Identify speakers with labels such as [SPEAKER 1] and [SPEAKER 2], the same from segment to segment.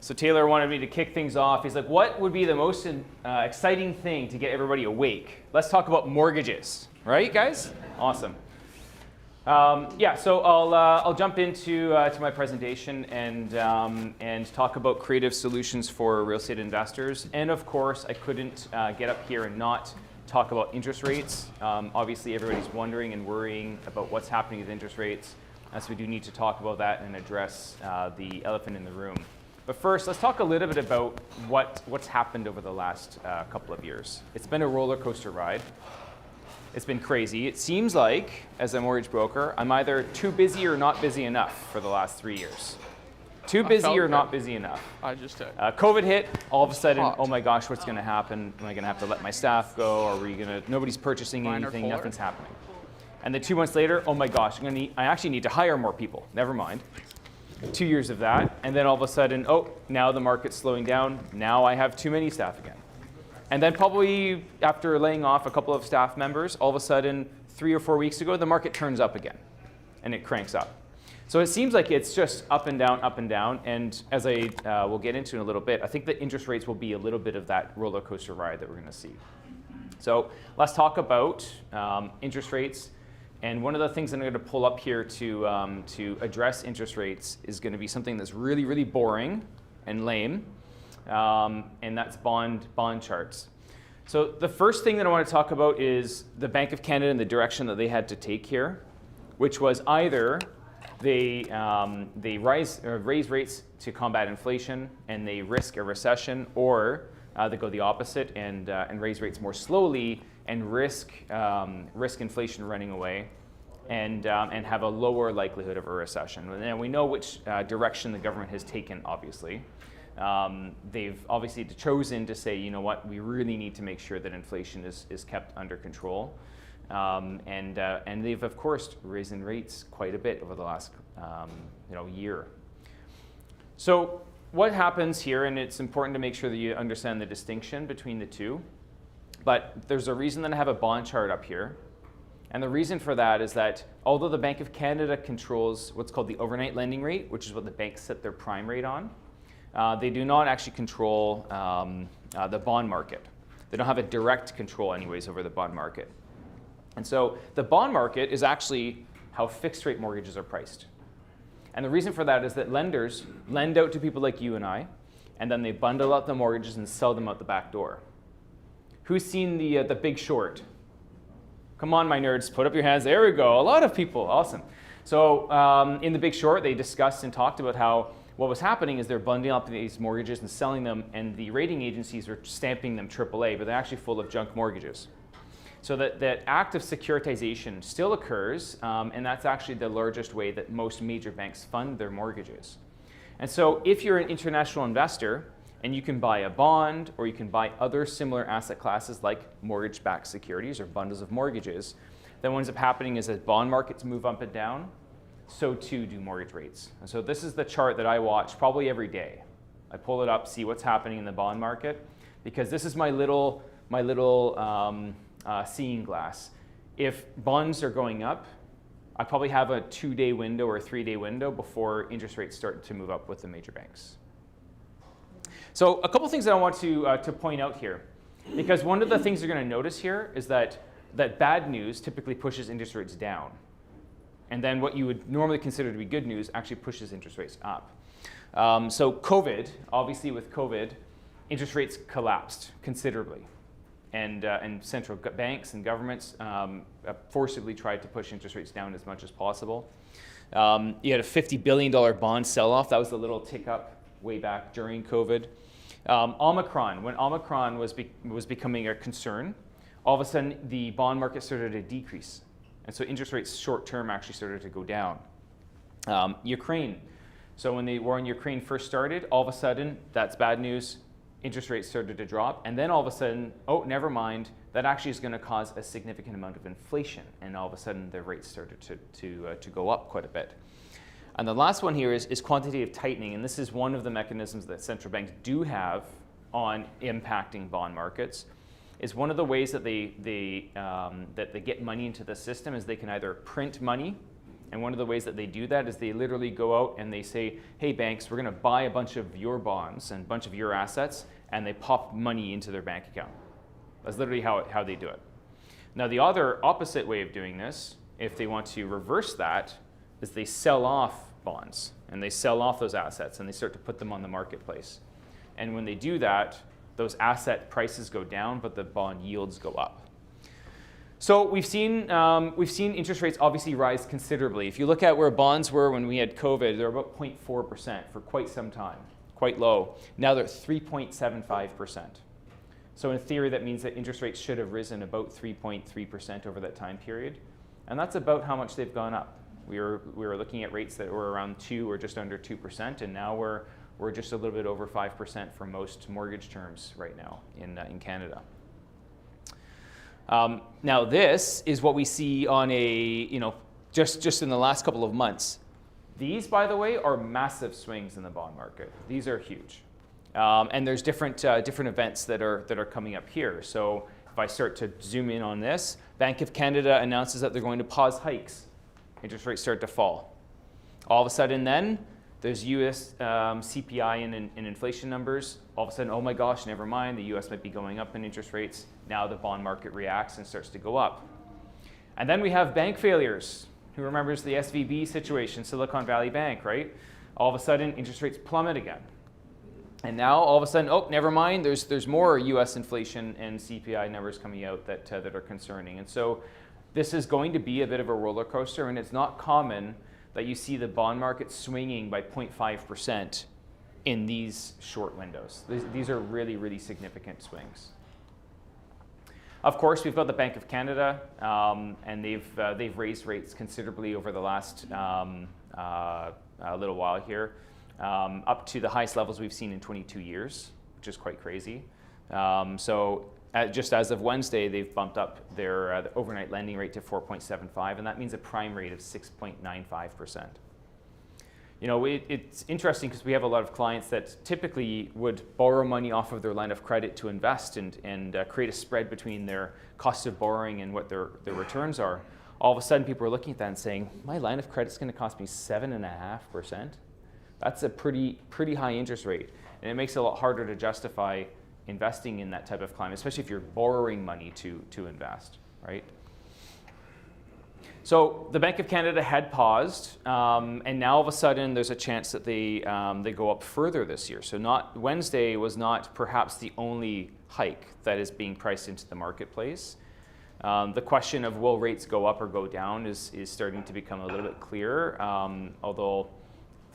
[SPEAKER 1] So Taylor wanted me to kick things off. He's like, what would be the most exciting thing to get everybody awake? Let's talk about mortgages, right, guys? Awesome. Yeah, so I'll jump into to my presentation and talk about creative solutions for real estate investors. And of course, I couldn't get up here and not talk about interest rates. Obviously, everybody's wondering and worrying about what's happening with interest rates. So we do need to talk about that and address the elephant in the room. But first, let's talk a little bit about what's happened over the last couple of years. It's been a roller coaster ride. It's been crazy. It seems like, as a mortgage broker, I'm either too busy or not busy enough for the last 3 years. Too busy or not busy enough.
[SPEAKER 2] I just did.
[SPEAKER 1] COVID hit, all of a sudden, oh my gosh, what's gonna happen? Am I gonna have to let my staff go? Are we gonna, nobody's purchasing anything, nothing's happening. And then 2 months later, oh my gosh, I actually need to hire more people. Never mind. 2 years of that, and then all of a sudden, oh, now the market's slowing down. Now I have too many staff again. And then probably after laying off a couple of staff members, all of a sudden, 3 or 4 weeks ago, the market turns up again, and it cranks up. So it seems like it's just up and down, and as I will get into in a little bit, I think that interest rates will be a little bit of that roller coaster ride that we're gonna see. So let's talk about interest rates. And one of the things that I'm going to pull up here to address interest rates is going to be something that's really, really boring and lame, and that's bond charts. So the first thing that I want to talk about is the Bank of Canada and the direction that they had to take here, which was either they raise rates to combat inflation and they risk a recession, or they go the opposite and raise rates more slowly and risk inflation running away, and have a lower likelihood of a recession. And we know which direction the government has taken, obviously. They've obviously chosen to say, you know what, we really need to make sure that inflation is kept under control. And they've, of course, risen rates quite a bit over the last year. So what happens here, and it's important to make sure that you understand the distinction between the two, but there's a reason that I have a bond chart up here. And the reason for that is that although the Bank of Canada controls what's called the overnight lending rate, which is what the banks set their prime rate on, they do not actually control the bond market. They don't have a direct control anyways over the bond market. And so the bond market is actually how fixed rate mortgages are priced. And the reason for that is that lenders lend out to people like you and I, and then they bundle up the mortgages and sell them out the back door. Who's seen the Big Short? Come on, my nerds, put up your hands. There we go. A lot of people. Awesome. So in the Big Short, they discussed and talked about how what was happening is they're bundling up these mortgages and selling them, and the rating agencies are stamping them AAA, but they're actually full of junk mortgages. So that act of securitization still occurs, and that's actually the largest way that most major banks fund their mortgages. And so if you're an international investor, and you can buy a bond, or you can buy other similar asset classes like mortgage-backed securities or bundles of mortgages, then what ends up happening is as bond markets move up and down, so too do mortgage rates. And so this is the chart that I watch probably every day. I pull it up, see what's happening in the bond market, because this is my little seeing glass. If bonds are going up, I probably have a 2-day window or a 3-day window before interest rates start to move up with the major banks. So a couple things that I want to point out here, because one of the things you're going to notice here is that bad news typically pushes interest rates down. And then what you would normally consider to be good news actually pushes interest rates up. So COVID, obviously with COVID, interest rates collapsed considerably. And central banks and governments forcibly tried to push interest rates down as much as possible. You had a $50 billion bond sell-off. That was the little tick up way back during COVID. Omicron, when Omicron was becoming a concern, all of a sudden the bond market started to decrease. And so interest rates short-term actually started to go down. Ukraine, so when the war in Ukraine first started, all of a sudden, that's bad news, interest rates started to drop, and then all of a sudden, oh, never mind, that actually is going to cause a significant amount of inflation, and all of a sudden the rates started to go up quite a bit. And the last one here is quantitative tightening, and this is one of the mechanisms that central banks do have on impacting bond markets. Is one of the ways that they get money into the system is they can either print money And one of the ways that they do that is they literally go out and they say, hey banks, we're going to buy a bunch of your bonds and a bunch of your assets, and they pop money into their bank account. That's literally how they do it. Now the other opposite way of doing this, if they want to reverse that, is they sell off bonds and they sell off those assets and they start to put them on the marketplace. And when they do that, those asset prices go down, but the bond yields go up. So we've seen interest rates obviously rise considerably. If you look at where bonds were when we had COVID, they were about 0.4% for quite some time, quite low. Now they're at 3.75%. So in theory, that means that interest rates should have risen about 3.3% over that time period. And that's about how much they've gone up. We were looking at rates that were around 2 or just under 2%, and now we're just a little bit over 5% for most mortgage terms right now in Canada. Now this is what we see on just in the last couple of months. These, by the way, are massive swings in the bond market. These are huge. And there's different events that are coming up here. So if I start to zoom in on this, Bank of Canada announces that they're going to pause hikes. Interest rates start to fall. All of a sudden then, there's US CPI and inflation numbers. All of a sudden, oh my gosh, never mind, the US might be going up in interest rates. Now the bond market reacts and starts to go up. And then we have bank failures. Who remembers the SVB situation, Silicon Valley Bank, right? All of a sudden, interest rates plummet again. And now all of a sudden, oh, never mind, there's more US inflation and CPI numbers coming out that are concerning. And so this is going to be a bit of a roller coaster, and it's not common that you see the bond market swinging by 0.5% in these short windows. These are really, really significant swings. Of course, we've got the Bank of Canada, and they've raised rates considerably over the last little while here, up to the highest levels we've seen in 22 years, which is quite crazy. Just as of Wednesday, they've bumped up their the overnight lending rate to 4.75, and that means a prime rate of 6.95%. You know, it's interesting because we have a lot of clients that typically would borrow money off of their line of credit to invest and create a spread between their cost of borrowing and what their returns are. All of a sudden, people are looking at that and saying, my line of credit is going to cost me 7.5%. That's a pretty high interest rate, and it makes it a lot harder to justify investing in that type of climate, especially if you're borrowing money to invest, right? So the Bank of Canada had paused, and now all of a sudden there's a chance that they go up further this year. So Wednesday was not perhaps the only hike that is being priced into the marketplace. The question of will rates go up or go down is starting to become a little bit clearer, although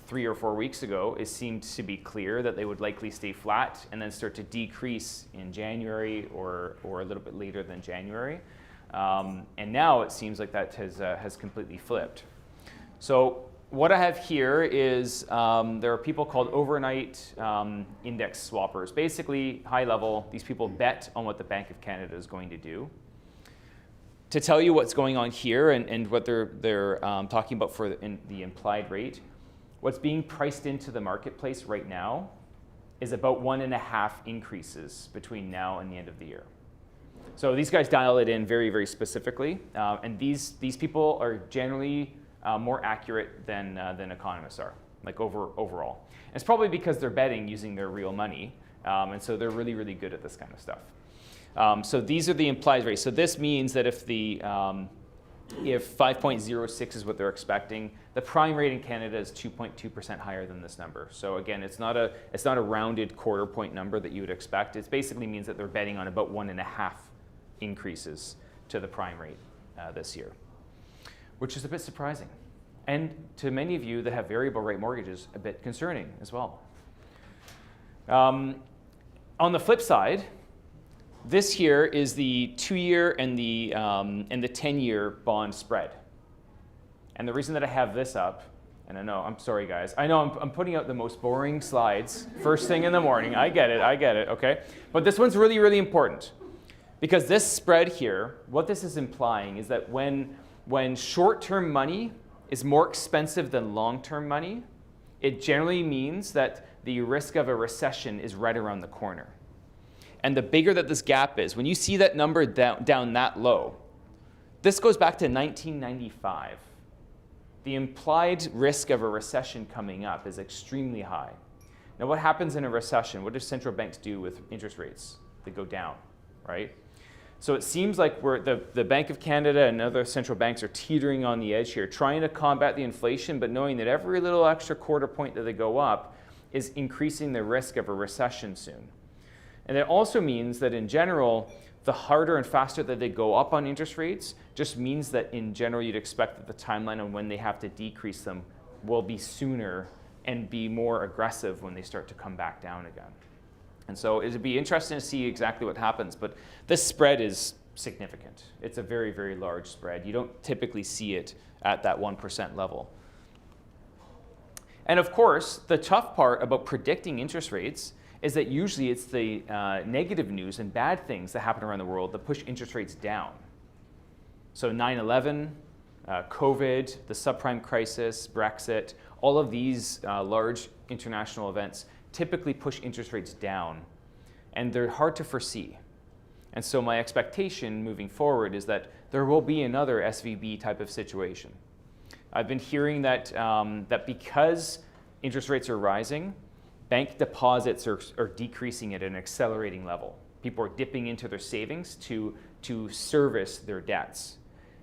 [SPEAKER 1] 3 or 4 weeks ago, it seemed to be clear that they would likely stay flat and then start to decrease in January or a little bit later than January. And now it seems like that has completely flipped. So what I have here is there are people called overnight index swappers. Basically, high level, these people bet on what the Bank of Canada is going to do. To tell you what's going on here and what they're talking about for the implied rate, what's being priced into the marketplace right now is about 1.5 increases between now and the end of the year. So these guys dial it in very, very specifically, and these people are generally more accurate than economists are, like overall. And it's probably because they're betting using their real money, and so they're really, really good at this kind of stuff. So these are the implied rates. So this means that if 5.06 is what they're expecting, the prime rate in Canada is 2.2% higher than this number. So again, it's not a rounded quarter point number that you would expect. It basically means that they're betting on about 1.5 increases to the prime rate this year, which is a bit surprising. And to many of you that have variable rate mortgages, a bit concerning as well. On the flip side, this here is the 2-year and the 10-year bond spread. And the reason that I have this up, and I know, I'm sorry guys, I know I'm putting out the most boring slides first thing in the morning. I get it, okay? But this one's really, really important. Because this spread here, what this is implying is that when short-term money is more expensive than long-term money, it generally means that the risk of a recession is right around the corner. And the bigger that this gap is, when you see that number down that low, this goes back to 1995. the implied risk of a recession coming up is extremely high. Now, what happens in a recession? What do central banks do with interest rates? They go down, right? So it seems like the Bank of Canada and other central banks are teetering on the edge here, trying to combat the inflation, but knowing that every little extra quarter point that they go up is increasing the risk of a recession soon. And it also means that in general, the harder and faster that they go up on interest rates just means that in general you'd expect that the timeline on when they have to decrease them will be sooner and be more aggressive when they start to come back down again. And so it'd be interesting to see exactly what happens, but this spread is significant. It's a very, very large spread. You don't typically see it at that 1% level. And of course, the tough part about predicting interest rates is that usually it's the negative news and bad things that happen around the world that push interest rates down. So 9/11, COVID, the subprime crisis, Brexit, all of these large international events typically push interest rates down, and they're hard to foresee. And so my expectation moving forward is that there will be another SVB type of situation. I've been hearing that, that because interest rates are rising, bank deposits are decreasing at an accelerating level. People are dipping into their savings to service their debts.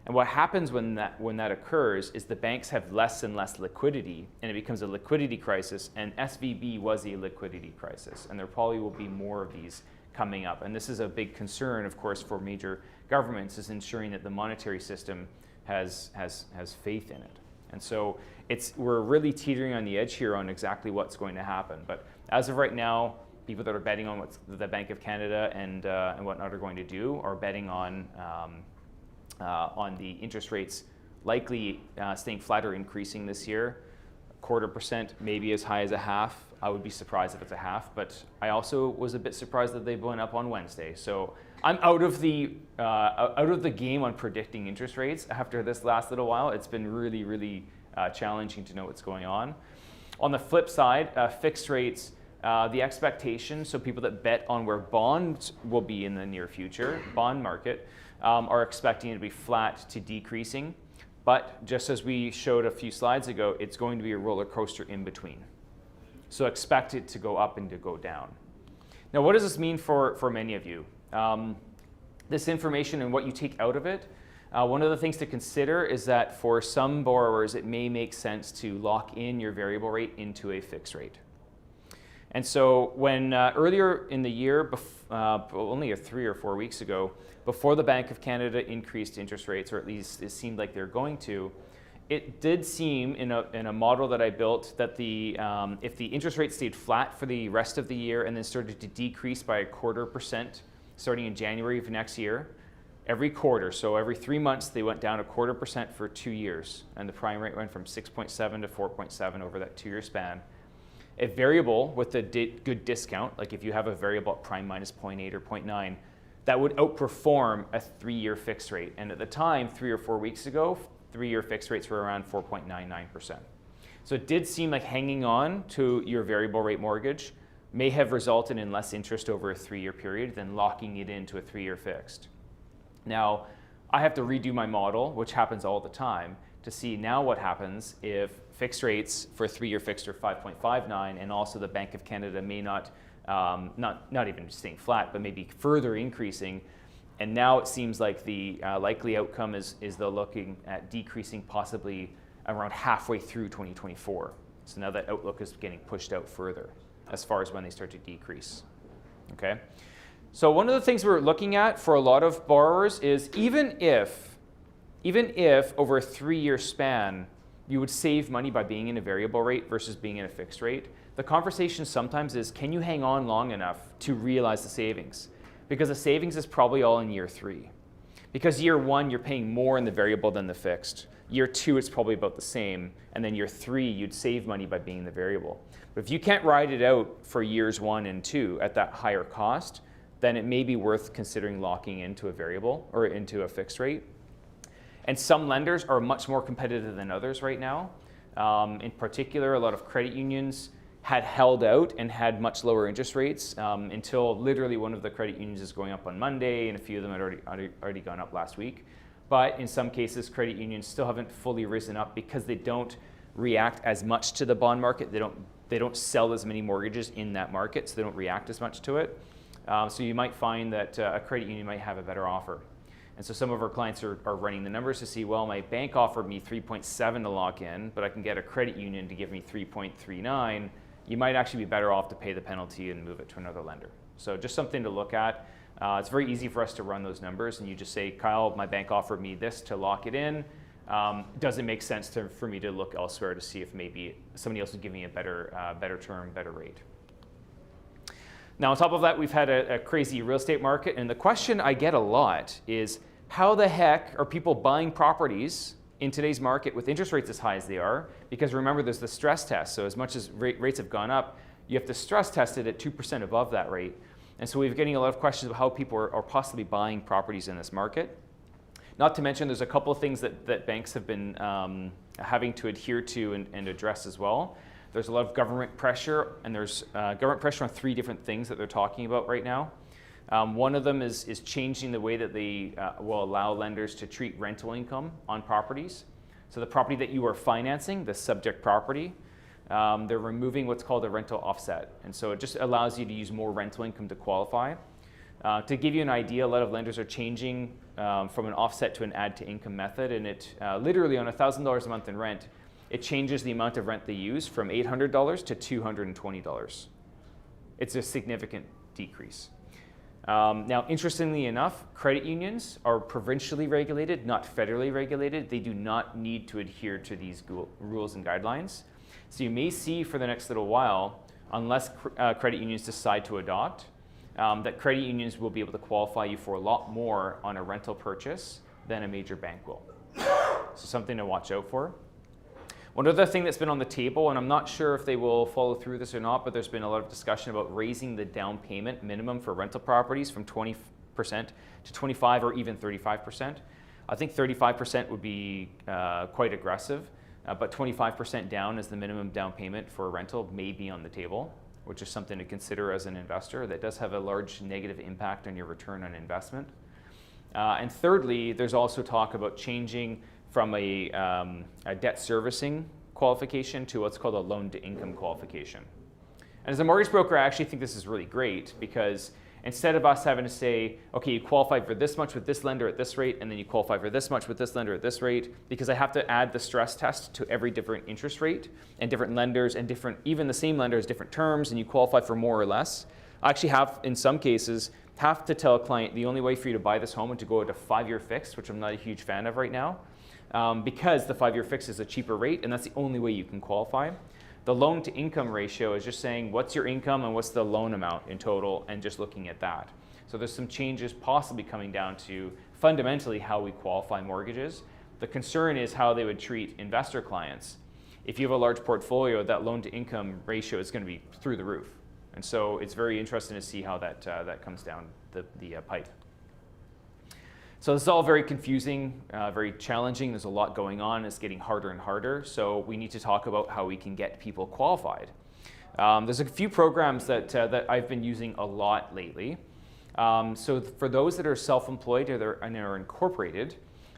[SPEAKER 1] And what happens when that occurs is the banks have less and less liquidity, and it becomes a liquidity crisis, and SVB was a liquidity crisis, and there probably will be more of these coming up. And this is a big concern, of course, for major governments, is ensuring that the monetary system has faith in it. And so we're really teetering on the edge here on exactly what's going to happen. But as of right now, people that are betting on what the Bank of Canada and whatnot are going to do are betting on the interest rates likely staying flat or increasing this year. 0.25%, maybe as high as a half. I would be surprised if it's a half, but I also was a bit surprised that they went up on Wednesday. So I'm out of the game on predicting interest rates after this last little while. It's been really, really challenging to know what's going on. On the flip side, fixed rates, the expectation, so people that bet on where bonds will be in the near future, bond market, are expecting it to be flat to decreasing. But just as we showed a few slides ago, it's going to be a roller coaster in between. So expect it to go up and to go down. Now, what does this mean for many of you? This information and what you take out of it, one of the things to consider is that for some borrowers, it may make sense to lock in your variable rate into a fixed rate. And so when earlier in the year, only 3 or 4 weeks ago, before the Bank of Canada increased interest rates, or at least it seemed like they're going to, it did seem in a model that I built that if the interest rate stayed flat for the rest of the year and then started to decrease by 0.25% starting in January of next year, every quarter, so every 3 months, they went down 0.25% for 2 years, and the prime rate went from 6.7 to 4.7 over that 2-year span. A variable with a good discount, like if you have a variable at prime minus 0.8 or 0.9, that would outperform a 3-year fixed rate. And at the time, 3 or 4 weeks ago, 3-year fixed rates were around 4.99%. So it did seem like hanging on to your variable rate mortgage may have resulted in less interest over a 3-year period than locking it into a 3-year fixed. Now, I have to redo my model, which happens all the time, to see now what happens if fixed rates for a 3-year fixed are 5.59, and also the Bank of Canada may not even staying flat, but maybe further increasing. And now it seems like the likely outcome is they're looking at decreasing possibly around halfway through 2024. So now that outlook is getting pushed out further as far as when they start to decrease. Okay. So one of the things we're looking at for a lot of borrowers is even if over a 3-year span you would save money by being in a variable rate versus being in a fixed rate, the conversation sometimes is, can you hang on long enough to realize the savings? Because the savings is probably all in year 3. Because year 1, you're paying more in the variable than the fixed. Year 2, it's probably about the same. And then year 3, you'd save money by being in the variable. But if you can't ride it out for years 1 and 2 at that higher cost, then it may be worth considering locking into a variable or into a fixed rate. And some lenders are much more competitive than others right now. In particular, a lot of credit unions had held out and had much lower interest rates until literally one of the credit unions is going up on Monday, and a few of them had already gone up last week. But in some cases, credit unions still haven't fully risen up because they don't react as much to the bond market. They don't sell as many mortgages in that market, so they don't react as much to it. So you might find that a credit union might have a better offer. And so some of our clients are running the numbers to see, well, my bank offered me 3.7 to lock in, but I can get a credit union to give me 3.39. You might actually be better off to pay the penalty and move it to another lender. So just something to look at. It's very easy for us to run those numbers, and you just say, Kyle, my bank offered me this to lock it in. Does it make sense for me to look elsewhere to see if maybe somebody else is giving me a better term, better rate? Now, on top of that, we've had a crazy real estate market, and the question I get a lot is, how the heck are people buying properties in today's market with interest rates as high as they are? Because remember, there's the stress test. So as much as rates have gone up, you have to stress test it at 2% above that rate. And so we're getting a lot of questions about how people are possibly buying properties in this market. Not to mention, there's a couple of things that banks have been having to adhere to and address as well. There's a lot of government pressure, and there's government pressure on 3 different things that they're talking about right now. One of them is changing the way that they will allow lenders to treat rental income on properties. So the property that you are financing, the subject property, they're removing what's called a rental offset. And so it just allows you to use more rental income to qualify. To give you an idea, a lot of lenders are changing from an offset to an add to income method, and it literally on $1,000 a month in rent, it changes the amount of rent they use from $800 to $220. It's a significant decrease. Now, interestingly enough, credit unions are provincially regulated, not federally regulated. They do not need to adhere to these rules and guidelines. So you may see for the next little while, unless credit unions decide to adopt, that credit unions will be able to qualify you for a lot more on a rental purchase than a major bank will. So something to watch out for. One other thing that's been on the table, and I'm not sure if they will follow through this or not, but there's been a lot of discussion about raising the down payment minimum for rental properties from 20% to 25 or even 35%. I think 35% would be quite aggressive, but 25% down as the minimum down payment for a rental may be on the table, which is something to consider as an investor. That does have a large negative impact on your return on investment. And thirdly, there's also talk about changing from a debt servicing qualification to what's called a loan to income qualification. And as a mortgage broker, I actually think this is really great, because instead of us having to say, okay, you qualify for this much with this lender at this rate, and then you qualify for this much with this lender at this rate, because I have to add the stress test to every different interest rate and different lenders and even the same lender has different terms, and you qualify for more or less. I actually have, in some cases, have to tell a client the only way for you to buy this home is to go to 5-year fixed, which I'm not a huge fan of right now. Because the 5-year fix is a cheaper rate, and that's the only way you can qualify. The loan to income ratio is just saying what's your income and what's the loan amount in total, and just looking at that. So there's some changes possibly coming down to fundamentally how we qualify mortgages. The concern is how they would treat investor clients. If you have a large portfolio, that loan to income ratio is going to be through the roof. And so it's very interesting to see how that comes down the pipe. So this is all very confusing, very challenging. There's a lot going on. It's getting harder and harder. So we need to talk about how we can get people qualified. There's a few programs that I've been using a lot lately. So for those that are self-employed and are incorporated,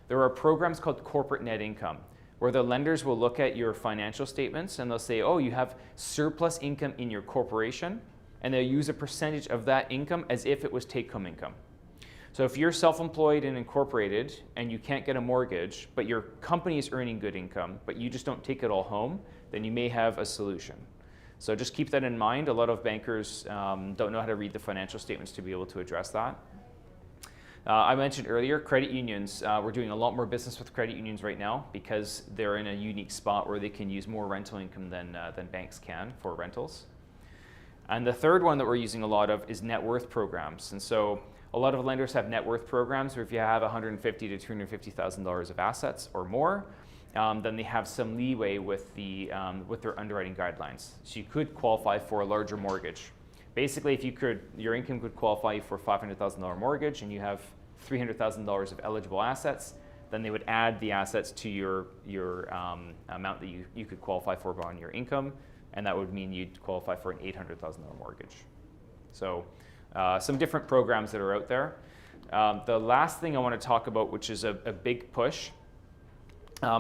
[SPEAKER 1] there are programs called corporate net income, where the lenders will look at your financial statements and they'll say, oh, you have surplus income in your corporation, and they'll use a percentage of that income as if it was take-home income. So if you're self-employed and incorporated and you can't get a mortgage, but your company is earning good income, but you just don't take it all home, then you may have a solution. So just keep that in mind. A lot of bankers don't know how to read the financial statements to be able to address that. I mentioned earlier, credit unions. We're doing a lot more business with credit unions right now because they're in a unique spot where they can use more rental income than banks can for rentals. And the third one that we're using a lot of is net worth programs. And so a lot of lenders have net worth programs where if you have $150,000 to $250,000 of assets or more, then they have some leeway with their underwriting guidelines. So you could qualify for a larger mortgage. Basically, if your income could qualify you for a $500,000 mortgage and you have $300,000 of eligible assets, then they would add the assets to your amount that you could qualify for on your income, and that would mean you'd qualify for an $800,000 mortgage. So some different programs that are out there. The last thing I want to talk about, which is a big push,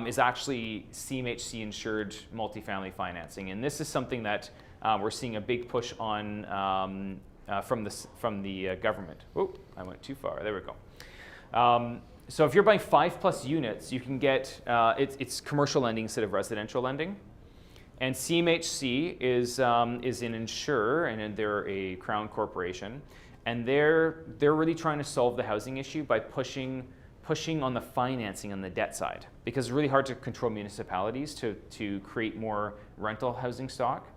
[SPEAKER 1] is actually CMHC insured multifamily financing. And this is something that we're seeing a big push on from the government. Oh, I went too far. There we go. So if you're buying 5+ units, you can get, it's commercial lending instead of residential lending. And CMHC is an insurer, and they're a Crown corporation. And they're really trying to solve the housing issue by pushing on the financing on the debt side, because it's really hard to control municipalities to create more rental housing stock.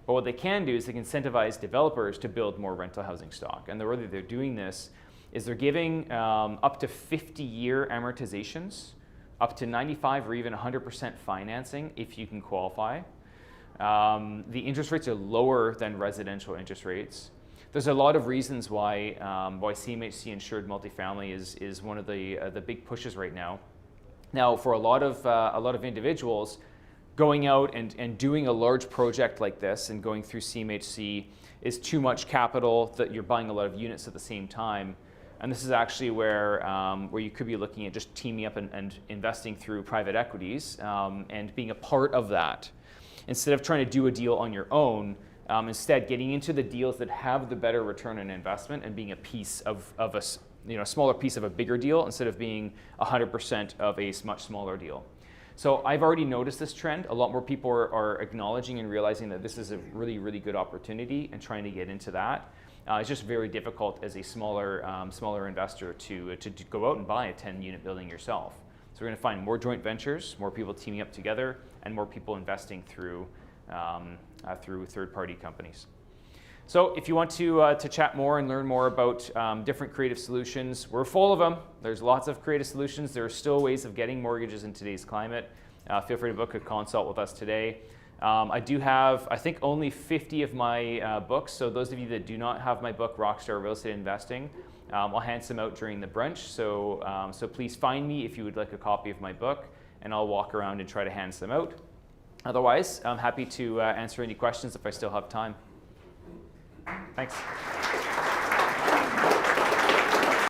[SPEAKER 1] But what they can do is they can incentivize developers to build more rental housing stock. And the way that they're doing this is they're giving up to 50-year amortizations, up to 95 or even 100% financing if you can qualify. The interest rates are lower than residential interest rates. There's a lot of reasons why CMHC insured multifamily is one of the big pushes right now. Now, for a lot of individuals, going out and doing a large project like this and going through CMHC is too much capital, that you're buying a lot of units at the same time. And this is actually where you could be looking at just teaming up and investing through private equities and being a part of that. Instead of trying to do a deal on your own, instead getting into the deals that have the better return on investment and being a piece of a smaller piece of a bigger deal instead of being 100% of a much smaller deal. So I've already noticed this trend. A lot more people are acknowledging and realizing that this is a really, really good opportunity and trying to get into that. It's just very difficult as a smaller investor to go out and buy a 10-unit building yourself. So we're going to find more joint ventures, more people teaming up together, and more people investing through third-party companies. So if you want to chat more and learn more about different creative solutions, we're full of them. There's lots of creative solutions. There are still ways of getting mortgages in today's climate. Feel free to book a consult with us today. I do have, I think, only 50 of my books. So those of you that do not have my book, Rockstar Real Estate Investing, I'll hand some out during the brunch. So please find me if you would like a copy of my book, and I'll walk around and try to hand some out. Otherwise, I'm happy to answer any questions if I still have time. Thanks.